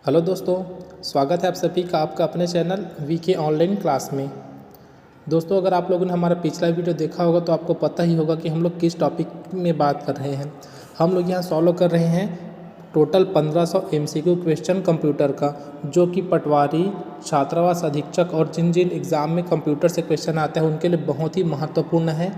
Hello दोस्तों, स्वागत है आप सभी का आपका अपने चैनल वीके ऑनलाइन क्लास में। दोस्तों, अगर आप लोगों ने हमारा पिछला वीडियो देखा होगा तो आपको पता ही होगा कि हम लोग किस टॉपिक में बात कर रहे हैं। हम लोग यहाँ सॉल्व कर रहे हैं टोटल 1500 MCQ क्वेश्चन कंप्यूटर का, जो कि पटवारी, छात्रावास अधीक्षक और जिन जिन एग्ज़ाम में कंप्यूटर से क्वेश्चन आते हैं उनके लिए बहुत ही महत्वपूर्ण है।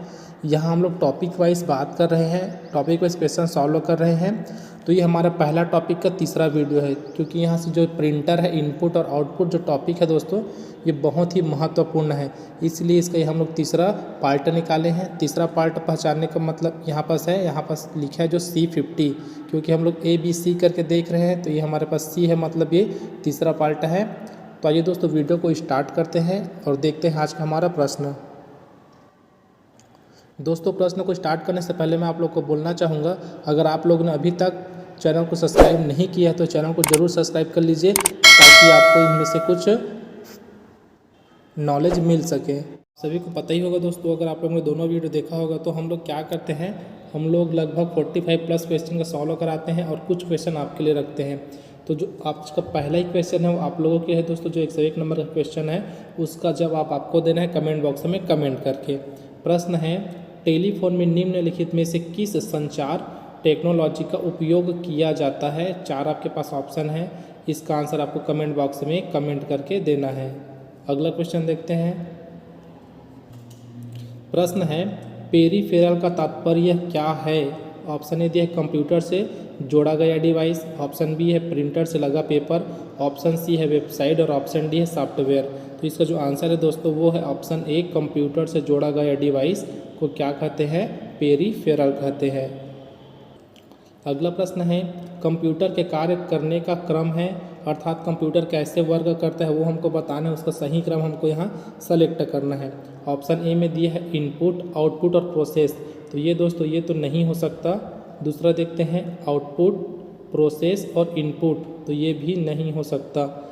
यहाँ हम लोग टॉपिक वाइज बात कर रहे हैं, टॉपिक वाइज क्वेश्चन सॉल्व कर रहे हैं। तो ये हमारा पहला टॉपिक का तीसरा वीडियो है, क्योंकि यहाँ से जो प्रिंटर है, इनपुट और आउटपुट जो टॉपिक है दोस्तों, ये बहुत ही महत्वपूर्ण है। इसलिए इसका हम लोग तीसरा पार्ट निकाले हैं। तीसरा पार्ट पहचानने का मतलब यहाँ पास है, यहाँ पास लिखा है जो C50, क्योंकि हम लोग ABC करके देख रहे हैं, तो ये हमारे पास C है, मतलब ये तीसरा पार्ट है। तो आइए दोस्तों वीडियो को स्टार्ट करते हैं और देखते हैं आज का हमारा प्रश्न। दोस्तों, प्रश्न को स्टार्ट करने से पहले मैं आप लोग को बोलना चाहूँगा, अगर आप लोगों ने अभी तक चैनल को सब्सक्राइब नहीं किया है तो चैनल को ज़रूर सब्सक्राइब कर लीजिए, ताकि आपको इनमें से कुछ नॉलेज मिल सके। सभी को पता ही होगा दोस्तों, अगर आप लोगों ने दोनों वीडियो देखा होगा तो हम लोग क्या करते हैं, हम लोग लगभग 45 प्लस क्वेश्चन का सॉल्व कराते हैं और कुछ क्वेश्चन आपके लिए रखते हैं। तो जो आज का पहला ही क्वेश्चन है वो आप लोगों के है दोस्तों। जो 101 नंबर का क्वेश्चन है उसका जवाब आपको देना है कमेंट बॉक्स में कमेंट करके। प्रश्न है, टेलीफोन में निम्नलिखित में से किस संचार टेक्नोलॉजी का उपयोग किया जाता है? 4 आपके पास ऑप्शन है, इसका आंसर आपको कमेंट बॉक्स में कमेंट करके देना है। अगला क्वेश्चन देखते हैं। प्रश्न है, पेरीफेरल का तात्पर्य क्या है? ऑप्शन ए दिया है कंप्यूटर से जोड़ा गया डिवाइस, ऑप्शन बी है प्रिंटर से लगा पेपर, ऑप्शन सी है वेबसाइट और ऑप्शन डी है सॉफ्टवेयर। तो इसका जो आंसर है दोस्तों वो है ऑप्शन ए, कंप्यूटर से जोड़ा गया डिवाइस को क्या कहते हैं? पेरीफेरल कहते हैं। अगला प्रश्न है, कंप्यूटर के कार्य करने का क्रम है, अर्थात कंप्यूटर कैसे वर्क करता है वो हमको बताना है, उसका सही क्रम हमको यहाँ सेलेक्ट करना है। ऑप्शन ए में दिया है इनपुट, आउटपुट और प्रोसेस, तो ये दोस्तों ये तो नहीं हो सकता। दूसरा देखते हैं आउटपुट, प्रोसेस और इनपुट, तो ये भी नहीं हो सकता।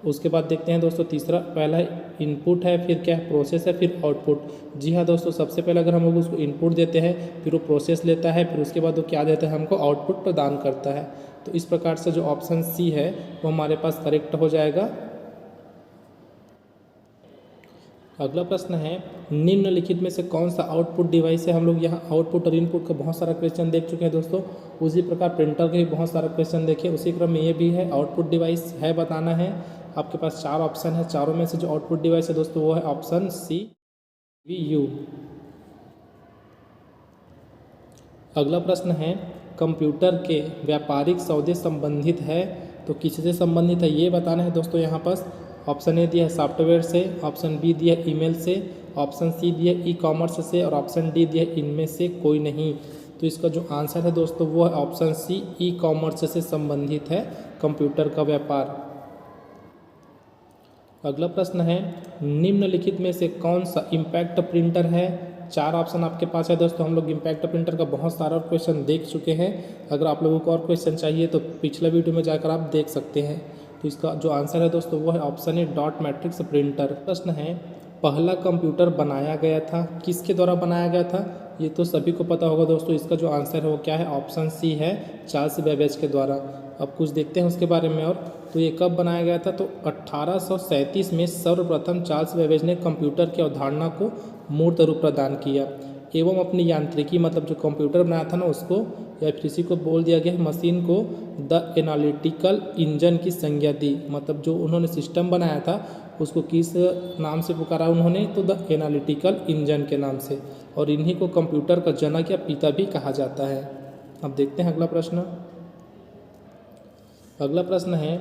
उसके बाद देखते हैं दोस्तों तीसरा, पहला इनपुट है, फिर क्या है प्रोसेस है, फिर आउटपुट। जी हाँ दोस्तों, सबसे पहले अगर हम लोग उसको इनपुट देते हैं, फिर वो प्रोसेस लेता है, फिर उसके बाद वो क्या देता है हमको? आउटपुट प्रदान करता है। तो इस प्रकार से जो ऑप्शन सी है वो हमारे पास करेक्ट हो जाएगा। अगला प्रश्न है, निम्नलिखित में से कौन सा आउटपुट डिवाइस है? हम लोग यहाँ आउटपुट और इनपुट का बहुत सारा क्वेश्चन देख चुके हैं दोस्तों। उसी प्रकार प्रिंटर के भी बहुत सारा क्वेश्चन देखे, उसी क्रम में ये भी है आउटपुट डिवाइस है, बताना है। आपके पास 4 ऑप्शन है, चारों में से जो आउटपुट डिवाइस है दोस्तों वो है ऑप्शन सी, CPU। अगला प्रश्न है, कंप्यूटर के व्यापारिक सौदे संबंधित है, तो किससे संबंधित है ये बताना है दोस्तों। यहाँ पास ऑप्शन ए दिया है सॉफ्टवेयर से, ऑप्शन बी दिया है ईमेल से, ऑप्शन सी दिया है ई-कॉमर्स से और ऑप्शन डी दिया है इनमें से कोई नहीं। तो इसका जो आंसर है दोस्तों वो है ऑप्शन सी, ई-कॉमर्स से संबंधित है कंप्यूटर का व्यापार। अगला प्रश्न है, निम्नलिखित में से कौन सा इम्पैक्ट प्रिंटर है? 4 ऑप्शन आपके पास है दोस्तों। हम लोग इम्पैक्ट प्रिंटर का बहुत सारा क्वेश्चन देख चुके हैं। अगर आप लोगों को और क्वेश्चन चाहिए तो पिछले वीडियो में जाकर आप देख सकते हैं। तो इसका जो आंसर है दोस्तों वो है ऑप्शन ए, डॉट मैट्रिक्स प्रिंटर। प्रश्न है, पहला कंप्यूटर बनाया गया था, किसके द्वारा बनाया गया था? ये तो सभी को पता होगा दोस्तों। इसका जो आंसर है वो क्या है? ऑप्शन सी है, चार्ल्स बेबेज के द्वारा। अब कुछ देखते हैं उसके बारे में। और तो ये कब बनाया गया था? तो 1837 में सर्वप्रथम चार्ल्स बेबेज ने कंप्यूटर की अवधारणा को मूर्त रूप प्रदान किया एवं अपनी यांत्रिकी, मतलब जो कंप्यूटर बनाया था ना उसको, या फिर इसी को बोल दिया गया मशीन को, द एनालिटिकल इंजन की संज्ञा दी। मतलब जो उन्होंने सिस्टम बनाया था उसको किस नाम से पुकारा उन्होंने? तो द एनालिटिकल इंजन के नाम से। और इन्हीं को कंप्यूटर का जनक या पिता भी कहा जाता है। अब देखते हैं अगला प्रश्न। अगला प्रश्न है,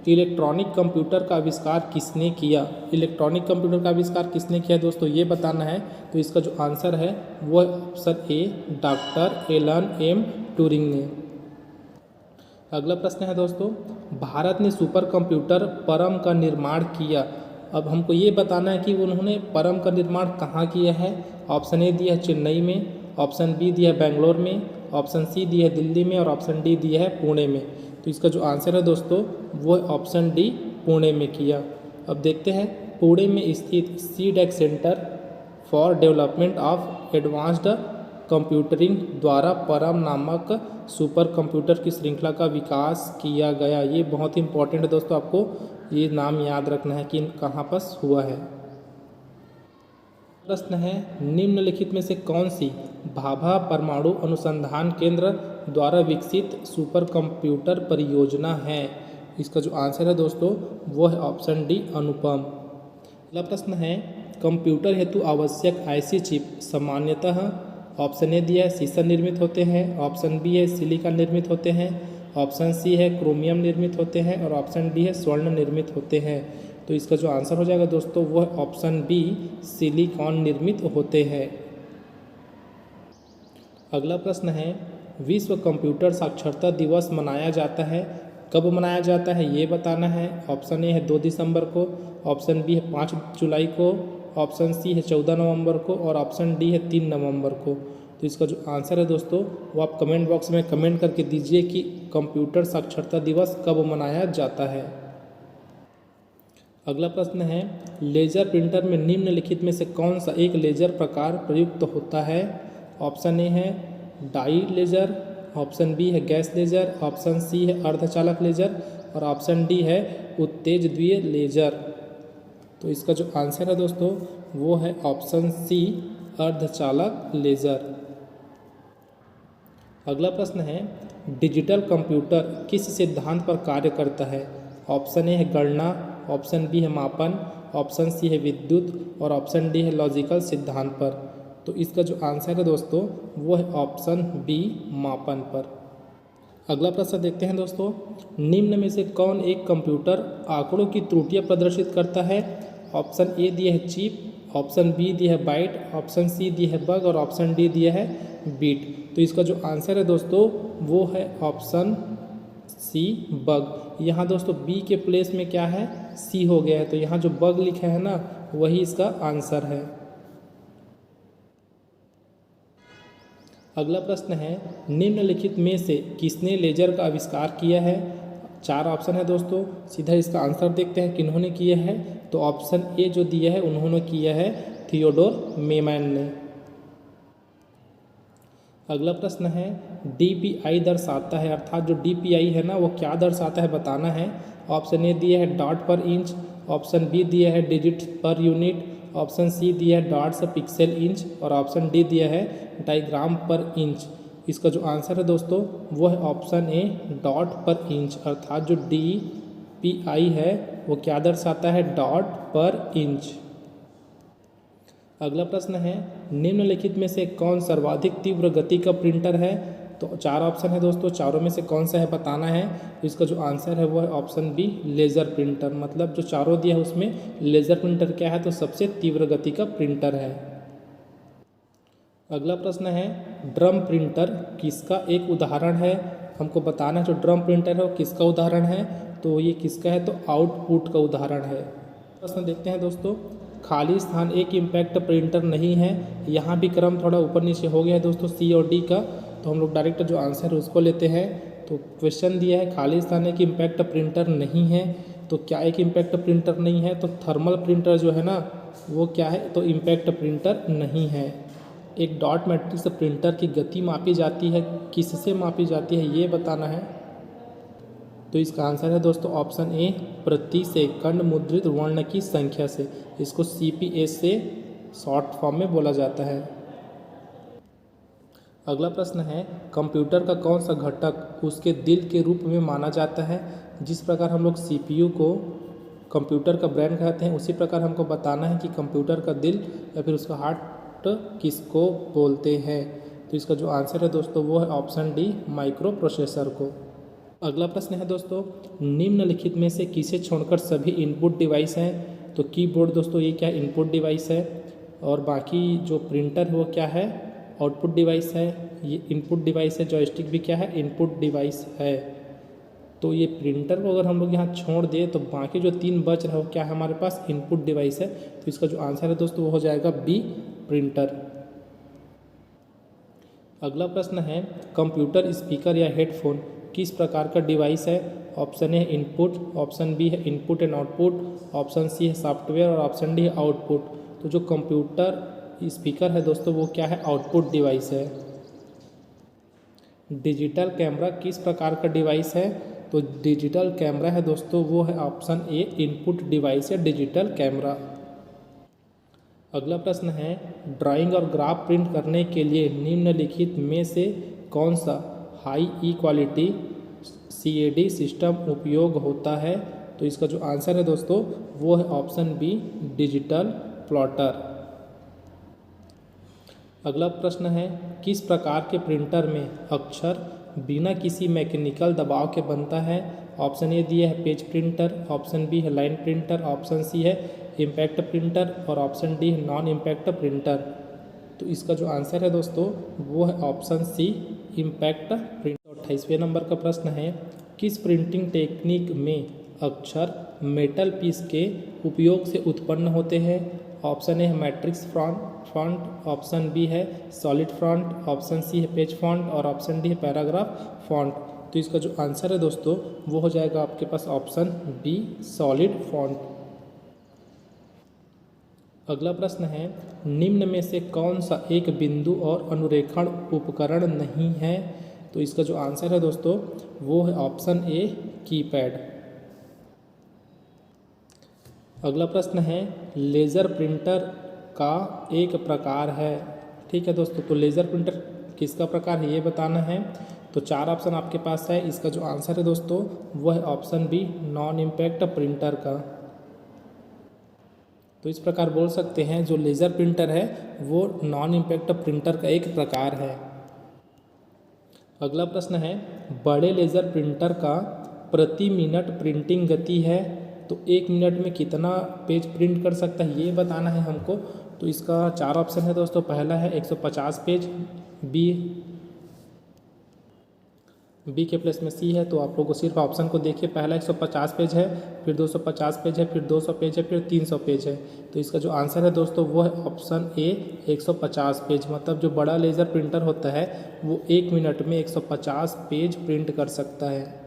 इलेक्ट्रॉनिक कंप्यूटर का आविष्कार किसने किया? इलेक्ट्रॉनिक कंप्यूटर का आविष्कार किसने किया दोस्तों ये बताना है। तो इसका जो आंसर है वो है option A, doctor Alan M Turing ने। अगला प्रश्न है दोस्तों, भारत ने सुपर कंप्यूटर परम का निर्माण किया। अब हमको ये बताना है कि उन्होंने परम का निर्माण कहाँ किया है। ऑप्शन ए दिया है चेन्नई में, ऑप्शन बी दिया है बेंगलोर में, ऑप्शन सी दिया है दिल्ली में और ऑप्शन डी दिया है पुणे में। तो इसका जो आंसर है दोस्तों वो है ऑप्शन डी, पुणे में किया। अब देखते हैं, पुणे में स्थित CDAC centre for development of advanced कंप्यूटरिंग द्वारा परम नामक सुपर कंप्यूटर की श्रृंखला का विकास किया गया। ये बहुत ही इंपॉर्टेंट है दोस्तों, आपको ये नाम याद रखना है कि कहाँ पर हुआ है। प्रश्न है, निम्नलिखित में से कौन सी भाभा परमाणु अनुसंधान केंद्र द्वारा विकसित सुपर कंप्यूटर परियोजना है? इसका जो आंसर है दोस्तों वो है ऑप्शन डी, अनुपम। अगला प्रश्न है, कंप्यूटर हेतु आवश्यक आईसी चिप सामान्यतः ऑप्शन ए दिया है सीसा निर्मित होते हैं, ऑप्शन बी है सिलिका निर्मित होते हैं, ऑप्शन सी है क्रोमियम निर्मित होते हैं और ऑप्शन डी है स्वर्ण निर्मित होते हैं। तो इसका जो आंसर हो जाएगा दोस्तों वो है ऑप्शन बी, सिलिकॉन निर्मित होते हैं। अगला प्रश्न है, विश्व कंप्यूटर साक्षरता दिवस मनाया जाता है, कब मनाया जाता है ये बताना है। ऑप्शन ए है 2 दिसंबर को, ऑप्शन बी है 5 जुलाई को, ऑप्शन सी है 14 नवंबर को और ऑप्शन डी है 3 नवंबर को। तो इसका जो आंसर है दोस्तों वो आप कमेंट बॉक्स में कमेंट करके दीजिए कि कंप्यूटर साक्षरता दिवस कब मनाया जाता है। अगला प्रश्न है, लेजर प्रिंटर में निम्नलिखित में से कौन सा एक लेजर प्रकार प्रयुक्त होता है? ऑप्शन ए है डाई लेजर, ऑप्शन बी है गैस लेजर, ऑप्शन सी है अर्धचालक लेजर और ऑप्शन डी है उत्तेजद्वीय लेजर। तो इसका जो आंसर है दोस्तों वो है ऑप्शन सी, अर्धचालक लेजर। अगला प्रश्न है, डिजिटल कंप्यूटर किस सिद्धांत पर कार्य करता है? ऑप्शन ए है गणना, ऑप्शन बी है मापन, ऑप्शन सी है विद्युत और ऑप्शन डी है लॉजिकल सिद्धांत पर। तो इसका जो आंसर है दोस्तों वो है ऑप्शन बी, मापन पर। अगला प्रश्न देखते हैं दोस्तों, निम्न में से कौन एक कंप्यूटर आंकड़ों की त्रुटियां प्रदर्शित करता है? ऑप्शन ए दिया है चिप, ऑप्शन बी दिया है बाइट, ऑप्शन सी दिया है बग और ऑप्शन डी दिया है बीट। तो इसका जो आंसर है दोस्तों वो है ऑप्शन सी, बग। यहाँ दोस्तों बी के प्लेस में क्या है, सी हो गया है, तो यहाँ जो बग लिखा है ना वही इसका आंसर है। अगला प्रश्न है, निम्नलिखित में से किसने लेजर का आविष्कार किया है? 4 ऑप्शन है दोस्तों, सीधा इसका आंसर देखते हैं किन्होंने किया है। तो ऑप्शन ए जो दिया है उन्होंने किया है थियोडोर मेमैन ने। अगला प्रश्न है, डीपीआई दर्शाता है, अर्थात जो डीपीआई है ना वो क्या दर्शाता है बताना है। ऑप्शन ए दिया है डॉट पर इंच, ऑप्शन बी दिया है digit per unit, option C दिया है डॉट्स पिक्सल इंच और ऑप्शन डी दिया है डायग्राम पर इंच। इसका जो आंसर है दोस्तों वो है ऑप्शन ए, डॉट पर इंच, अर्थात जो डीपीआई है वो क्या दर्शाता है, डॉट पर इंच। अगला प्रश्न है, निम्नलिखित में से कौन सर्वाधिक तीव्र गति का प्रिंटर है? तो 4 ऑप्शन है दोस्तों, चारों में से कौन सा है बताना है। तो इसका जो आंसर है वो है ऑप्शन बी, लेज़र प्रिंटर। मतलब जो चारों दिया है उसमें लेज़र प्रिंटर क्या है, तो सबसे तीव्र गति का प्रिंटर है। अगला प्रश्न है, ड्रम प्रिंटर किसका एक उदाहरण है? हमको बताना है जो ड्रम प्रिंटर है वो किसका उदाहरण है। तो ये किसका है, तो आउटपुट का उदाहरण है। प्रश्न देखते हैं दोस्तों, खाली स्थान एक इम्पैक्ट प्रिंटर नहीं है। यहाँ भी क्रम थोड़ा ऊपर नीचे हो गया है दोस्तों सी और डी का, तो हम लोग डायरेक्ट जो आंसर है उसको लेते हैं। तो क्वेश्चन दिया है खाली स्थान एक इम्पैक्ट प्रिंटर नहीं है, तो क्या एक इम्पैक्ट प्रिंटर नहीं है, तो थर्मल प्रिंटर जो है ना वो क्या है, तो इम्पैक्ट प्रिंटर नहीं है। एक डॉट मैट्रिक्स प्रिंटर की गति मापी जाती है, किससे मापी जाती है ये बताना है। तो इसका आंसर है दोस्तों ऑप्शन ए, प्रति सेकंड मुद्रित वर्ण की संख्या से। इसको CPS से शॉर्ट फॉर्म में बोला जाता है। अगला प्रश्न है, कंप्यूटर का कौन सा घटक उसके दिल के रूप में माना जाता है? जिस प्रकार हम लोग CPU को कंप्यूटर का ब्रेन कहते हैं, उसी प्रकार हमको बताना है कि कंप्यूटर का दिल या फिर उसका हार्ट किसको बोलते हैं। तो इसका जो आंसर है दोस्तों वो है ऑप्शन डी, माइक्रो प्रोसेसर को। अगला प्रश्न है दोस्तों, निम्नलिखित में से किसे छोड़कर सभी इनपुट डिवाइस हैं? तो कीबोर्ड दोस्तों ये क्या इनपुट डिवाइस है, और बाकी जो प्रिंटर है वो क्या है, आउटपुट डिवाइस है। ये इनपुट डिवाइस है, जॉयस्टिक भी क्या है, इनपुट डिवाइस है। तो ये प्रिंटर को अगर हम लोग यहाँ छोड़ दें तो बाकी जो 3 बच रहा है वो क्या है, हमारे पास इनपुट डिवाइस है। तो इसका जो आंसर है दोस्तों वो हो जाएगा बी, प्रिंटर। अगला प्रश्न है, कंप्यूटर स्पीकर या हेडफोन किस प्रकार का डिवाइस है? Option A input, option B है input and output, option C है सॉफ्टवेयर और ऑप्शन डी है आउटपुट। तो जो कंप्यूटर स्पीकर है दोस्तों वो क्या है, आउटपुट डिवाइस है। डिजिटल कैमरा किस प्रकार का डिवाइस है, तो डिजिटल कैमरा है दोस्तों वो है ऑप्शन ए इनपुट डिवाइस है डिजिटल कैमरा। अगला प्रश्न है ड्राइंग और ग्राफ प्रिंट करने के लिए निम्नलिखित में से कौन सा हाई ई क्वालिटी CAD सिस्टम उपयोग होता है, तो इसका जो आंसर है दोस्तों वो है ऑप्शन बी डिजिटल प्लॉटर। अगला प्रश्न है किस प्रकार के प्रिंटर में अक्षर बिना किसी मैकेनिकल दबाव के बनता है, ऑप्शन ए दिया है पेज प्रिंटर, ऑप्शन बी है लाइन प्रिंटर, ऑप्शन सी है इम्पैक्ट प्रिंटर और ऑप्शन डी है नॉन इम्पैक्ट प्रिंटर। तो इसका जो आंसर है दोस्तों वो है ऑप्शन सी इम्पैक्ट प्रिंटर। 28वें नंबर का प्रश्न है किस प्रिंटिंग टेक्निक में अक्षर मेटल पीस के उपयोग से उत्पन्न होते हैं, ऑप्शन ए है मैट्रिक्स फॉन्ट, ऑप्शन बी है सॉलिड फॉन्ट, ऑप्शन सी है पेज फॉन्ट और ऑप्शन डी है पैराग्राफ फॉन्ट। तो इसका जो आंसर है दोस्तों वो हो जाएगा आपके पास ऑप्शन बी सॉलिड फॉन्ट। अगला प्रश्न है निम्न में से कौन सा एक बिंदु और अनुरेखण उपकरण नहीं है, तो इसका जो आंसर है दोस्तों वो है ऑप्शन ए कीपैड। अगला प्रश्न है लेज़र प्रिंटर का एक प्रकार है, ठीक है दोस्तों, तो लेज़र प्रिंटर किसका प्रकार है ये बताना है। तो 4 ऑप्शन आपके पास है, इसका जो आंसर है दोस्तों वो है option B non impact printer का। तो इस प्रकार बोल सकते हैं जो लेज़र प्रिंटर है वो नॉन इम्पैक्ट प्रिंटर का एक प्रकार है। अगला प्रश्न है बड़े लेज़र प्रिंटर का प्रति मिनट प्रिंटिंग गति है, तो 1 मिनट में कितना पेज प्रिंट कर सकता है ये बताना है हमको। तो इसका 4 ऑप्शन है दोस्तों, पहला है 150 पेज, बी के प्लेस में सी है, तो आप लोग को सिर्फ ऑप्शन को देखिए, पहला 150 पेज है, फिर 250 पेज है, फिर 200 पेज है, फिर 300 पेज है। तो इसका जो आंसर है दोस्तों वो है ऑप्शन ए 150 पेज, मतलब जो बड़ा लेज़र प्रिंटर होता है वो 1 मिनट में 150 पेज प्रिंट कर सकता है।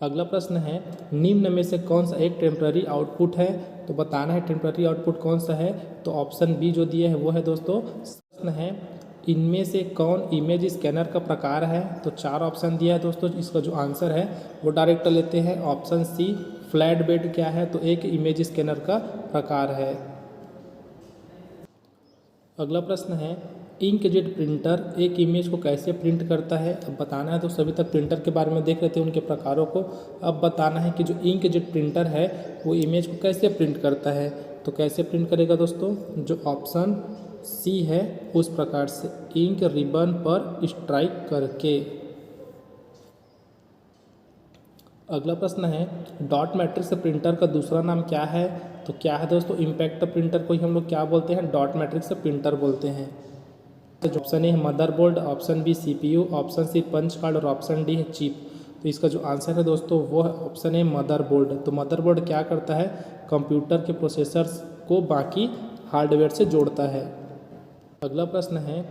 अगला प्रश्न है निम्न में से कौन सा एक टेम्पररी आउटपुट है, तो बताना है टेम्पररी आउटपुट कौन सा है। तो ऑप्शन बी जो दिया है वो है दोस्तों, प्रश्न है इनमें से कौन इमेज स्कैनर का प्रकार है, तो 4 ऑप्शन दिया है दोस्तों, इसका जो आंसर है वो डायरेक्ट लेते हैं। ऑप्शन सी फ्लैट बेड क्या है, तो एक इमेज स्कैनर का प्रकार है। अगला प्रश्न है इंकजेट प्रिंटर एक इमेज को कैसे प्रिंट करता है, अब बताना है। तो सभी तक प्रिंटर के बारे में देख रहे थे उनके प्रकारों को, अब बताना है कि जो इंकजेट प्रिंटर है वो इमेज को कैसे प्रिंट करता है। तो कैसे प्रिंट करेगा दोस्तों, जो ऑप्शन सी है उस प्रकार से, इंक रिबन पर स्ट्राइक करके। अगला प्रश्न है डॉट मैट्रिक्स प्रिंटर का दूसरा नाम क्या है, तो क्या है दोस्तों, इम्पैक्ट प्रिंटर को ही हम लोग क्या बोलते हैं, डॉट मैट्रिक्स प्रिंटर बोलते हैं। ऑप्शन ए है motherboard, option B CPU, option C punch card और ऑप्शन डी है चिप। तो इसका जो आंसर है दोस्तों वो है ऑप्शन ए मदरबोर्ड। तो मदरबोर्ड क्या करता है, कंप्यूटर के प्रोसेसर्स को बाकी हार्डवेयर से जोड़ता है। अगला प्रश्न है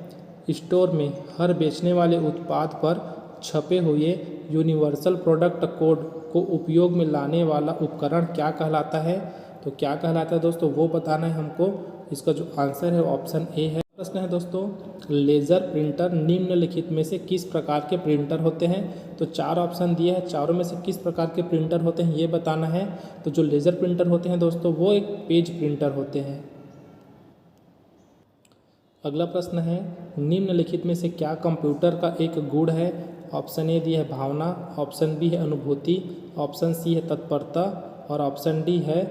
स्टोर में हर बेचने वाले उत्पाद पर छपे हुए यूनिवर्सल प्रोडक्ट कोड को उपयोग में लाने वाला उपकरण क्या कहलाता है, तो क्या कहलाता है दोस्तों वो बताना है हमको। इसका जो आंसर है ऑप्शन ए है। प्रश्न है दोस्तों लेज़र प्रिंटर निम्नलिखित में से किस प्रकार के प्रिंटर होते हैं, तो 4 ऑप्शन दिए हैं, चारों में से किस प्रकार के प्रिंटर होते हैं ये बताना है। तो जो लेज़र प्रिंटर होते हैं दोस्तों वो एक पेज प्रिंटर होते हैं। अगला प्रश्न है निम्नलिखित में से क्या कंप्यूटर का एक गुण है, ऑप्शन ए दिया है भावना, ऑप्शन बी है अनुभूति, ऑप्शन सी है तत्परता और ऑप्शन डी है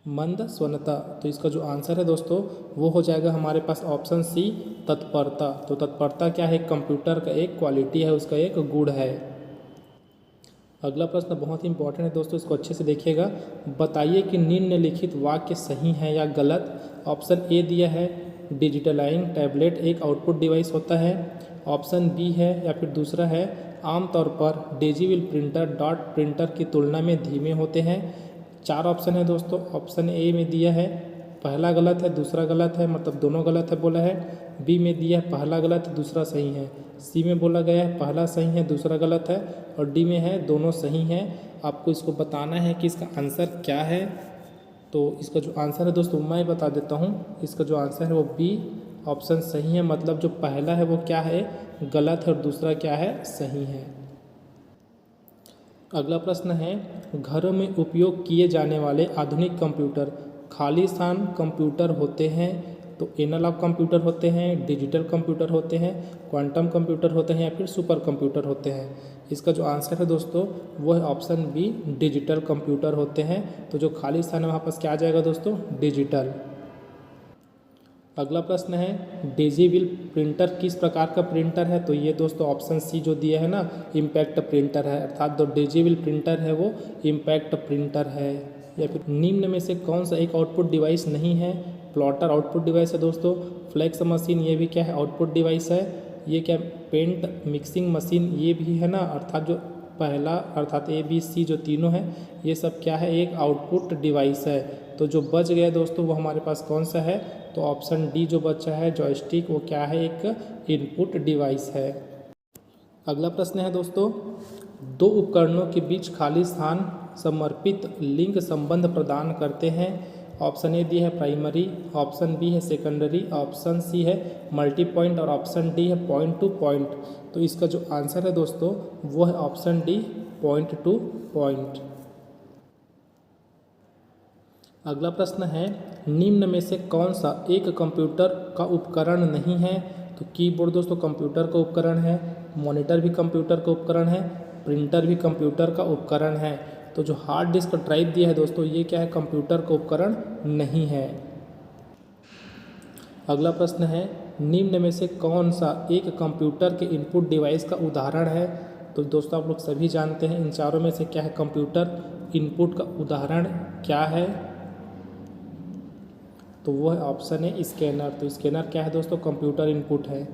मंद स्वनता। तो इसका जो आंसर है दोस्तों वो हो जाएगा हमारे पास ऑप्शन सी तत्परता। तो तत्परता क्या है, कंप्यूटर का एक क्वालिटी है, उसका एक गुण है। अगला प्रश्न बहुत ही इंपॉर्टेंट है दोस्तों, इसको अच्छे से देखिएगा। बताइए कि निम्नलिखित वाक्य सही है या गलत। ऑप्शन ए दिया है डिजिटलाइंग टैबलेट एक आउटपुट डिवाइस होता है, ऑप्शन बी है या फिर दूसरा है आमतौर पर डिजिटल प्रिंटर डॉट प्रिंटर की तुलना में धीमे होते हैं। 4 ऑप्शन है दोस्तों, ऑप्शन ए में दिया है पहला गलत है दूसरा गलत है, मतलब दोनों गलत है बोला है। बी में दिया है पहला गलत है दूसरा सही है। सी में बोला गया है पहला सही है दूसरा गलत है, और डी में है दोनों सही हैं। आपको इसको बताना है कि इसका आंसर क्या है। तो इसका जो आंसर है दोस्तों मैं बता देता हूँ, इसका जो आंसर है वो बी ऑप्शन सही है। मतलब जो पहला है वो क्या है, गलत है, और दूसरा क्या है, सही है। अगला प्रश्न है, घरों में उपयोग किए जाने वाले आधुनिक कंप्यूटर खालिस्तान कंप्यूटर होते हैं? तो एनालॉग कंप्यूटर होते हैं, डिजिटल कंप्यूटर होते हैं, क्वांटम कंप्यूटर होते हैं, या फिर सुपर कंप्यूटर होते हैं? इसका जो आंसर है दोस्तों वो है ऑप्शन बी, डिजिटल कंप्यूटर होते हैं। तो जो खाली स्थान है वहाँ पर क्या आ जाएगा दोस्तों, डिजिटल। अगला प्रश्न है, डिजिविल प्रिंटर किस प्रकार का प्रिंटर है? तो ये दोस्तों ऑप्शन सी जो दिया है ना, इम्पैक्ट प्रिंटर है, अर्थात जो डिजिविल प्रिंटर है वो इम्पैक्ट प्रिंटर है। या फिर निम्न में से कौन सा एक आउटपुट डिवाइस नहीं है? प्लॉटर आउटपुट डिवाइस है दोस्तों, फ्लैक्स मशीन ये भी क्या है, आउटपुट डिवाइस है। ये क्या, पेंट मिक्सिंग मशीन ये भी है ना, अर्थात जो पहला अर्थात ए बी सी जो तीनों है ये सब क्या है, एक आउटपुट डिवाइस है। तो जो बच गया दोस्तों वो हमारे पास कौन सा है? तो ऑप्शन डी जो बचा है जॉयस्टिक, वो क्या है, एक इनपुट डिवाइस है। अगला प्रश्न है दोस्तों, दो उपकरणों के बीच खाली स्थान समर्पित लिंक संबंध प्रदान करते हैं? ऑप्शन ए दी है प्राइमरी, ऑप्शन बी है सेकेंडरी, ऑप्शन सी है मल्टी पॉइंट, और ऑप्शन डी है पॉइंट टू पॉइंट। तो इसका जो आंसर है दोस्तों वो है option D, point two point. अगला प्रश्न है, निम्न में से कौन सा एक कंप्यूटर का उपकरण नहीं है? तो कीबोर्ड दोस्तों कंप्यूटर का उपकरण है, मॉनिटर भी कंप्यूटर का उपकरण है, प्रिंटर भी कंप्यूटर का उपकरण है। तो जो हार्ड डिस्क ड्राइव दिया है दोस्तों ये क्या है, कंप्यूटर का उपकरण नहीं है। अगला प्रश्न है, निम्न में से कौन सा एक कंप्यूटर के इनपुट डिवाइस का उदाहरण है? तो दोस्तों आप लोग सभी जानते हैं इन चारों में से क्या है कंप्यूटर इनपुट का उदाहरण क्या है? तो वो है ऑप्शन है स्कैनर। तो स्कैनर क्या है दोस्तों, कंप्यूटर इनपुट है।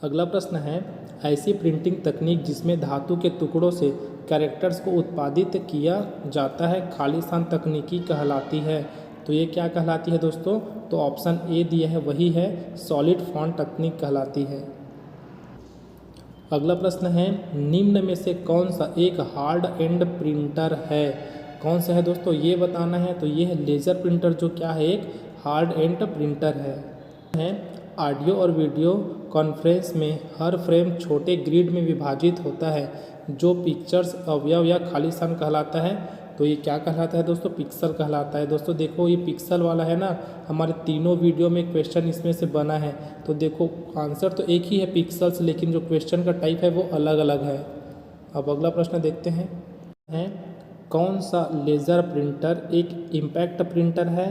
अगला प्रश्न है, ऐसी प्रिंटिंग तकनीक जिसमें धातु के टुकड़ों से कैरेक्टर्स को उत्पादित किया जाता है खालिस्तान तकनीकी कहलाती है? तो ये क्या कहलाती है दोस्तों? तो ऑप्शन ए दिया है वही है, सॉलिड फॉन्ट तकनीक कहलाती है। अगला प्रश्न है, निम्न में से कौन सा एक हार्ड एंड प्रिंटर है? कौन सा है दोस्तों ये बताना है। तो ये है लेज़र प्रिंटर, जो क्या है, एक हार्ड एंड प्रिंटर है। ऑडियो और वीडियो कॉन्फ्रेंस में हर फ्रेम छोटे ग्रिड में विभाजित होता है, जो पिक्चर्स अवयव या खाली स्थान कहलाता है। तो ये क्या कहलाता है दोस्तों, पिक्सल कहलाता है। दोस्तों देखो ये पिक्सल वाला है ना, हमारे तीनों वीडियो में क्वेश्चन इसमें से बना है। तो देखो आंसर तो एक ही है पिक्सल्स, लेकिन जो क्वेश्चन का टाइप है वो अलग अलग है। अब अगला प्रश्न देखते हैं, कौन सा लेज़र प्रिंटर एक इम्पैक्ट प्रिंटर है?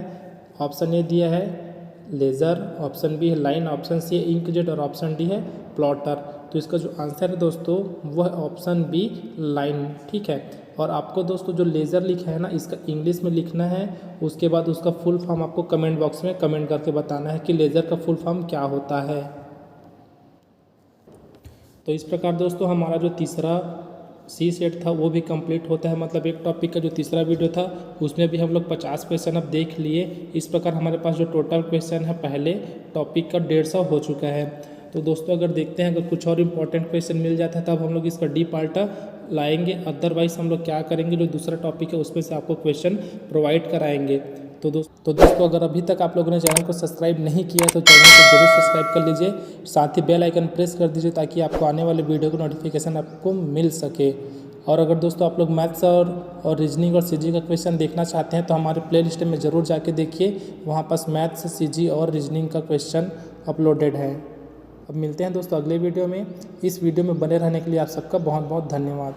ऑप्शन ए दिया है लेज़र, ऑप्शन बी है लाइन, ऑप्शन सी है इंकजेट, और ऑप्शन डी है प्लॉटर। तो इसका जो आंसर है दोस्तों वो है ऑप्शन बी, लाइन। ठीक है, और आपको दोस्तों जो लेज़र लिखा है ना इसका इंग्लिश में लिखना है, उसके बाद उसका फुल फॉर्म आपको कमेंट बॉक्स में कमेंट करके बताना है कि लेज़र का फुल फॉर्म क्या होता है। तो इस प्रकार दोस्तों हमारा जो तीसरा सी सेट था वो भी कंप्लीट होता है। मतलब एक टॉपिक का जो तीसरा वीडियो था उसमें भी हम लोग 50 क्वेश्चन अब देख लिए। इस प्रकार हमारे पास जो टोटल क्वेश्चन है पहले टॉपिक का 150 हो चुका है। तो दोस्तों अगर देखते हैं अगर कुछ और इम्पोर्टेंट क्वेश्चन मिल जाता है तब हम लोग इसका डी पार्ट लाएंगे, अदरवाइज हम लोग क्या करेंगे, जो दूसरा टॉपिक है उसमें से आपको क्वेश्चन प्रोवाइड कराएंगे। तो दोस्तों अगर अभी तक आप लोगों ने चैनल को सब्सक्राइब नहीं किया तो चैनल को जरूर सब्सक्राइब कर लीजिए, साथ ही बेल आइकन प्रेस कर दीजिए ताकि आपको आने वाले वीडियो का नोटिफिकेशन आपको मिल सके। और अगर दोस्तों आप लोग मैथ्स और रीजनिंग और सीजी का क्वेश्चन देखना चाहते हैं तो हमारे प्लेलिस्ट में ज़रूर जाके देखिए, वहाँ पास मैथ्स, सीजी और रीजनिंग का क्वेश्चन अपलोडेड है। अब मिलते हैं दोस्तों अगले वीडियो में। इस वीडियो में बने रहने के लिए आप सबका बहुत बहुत धन्यवाद।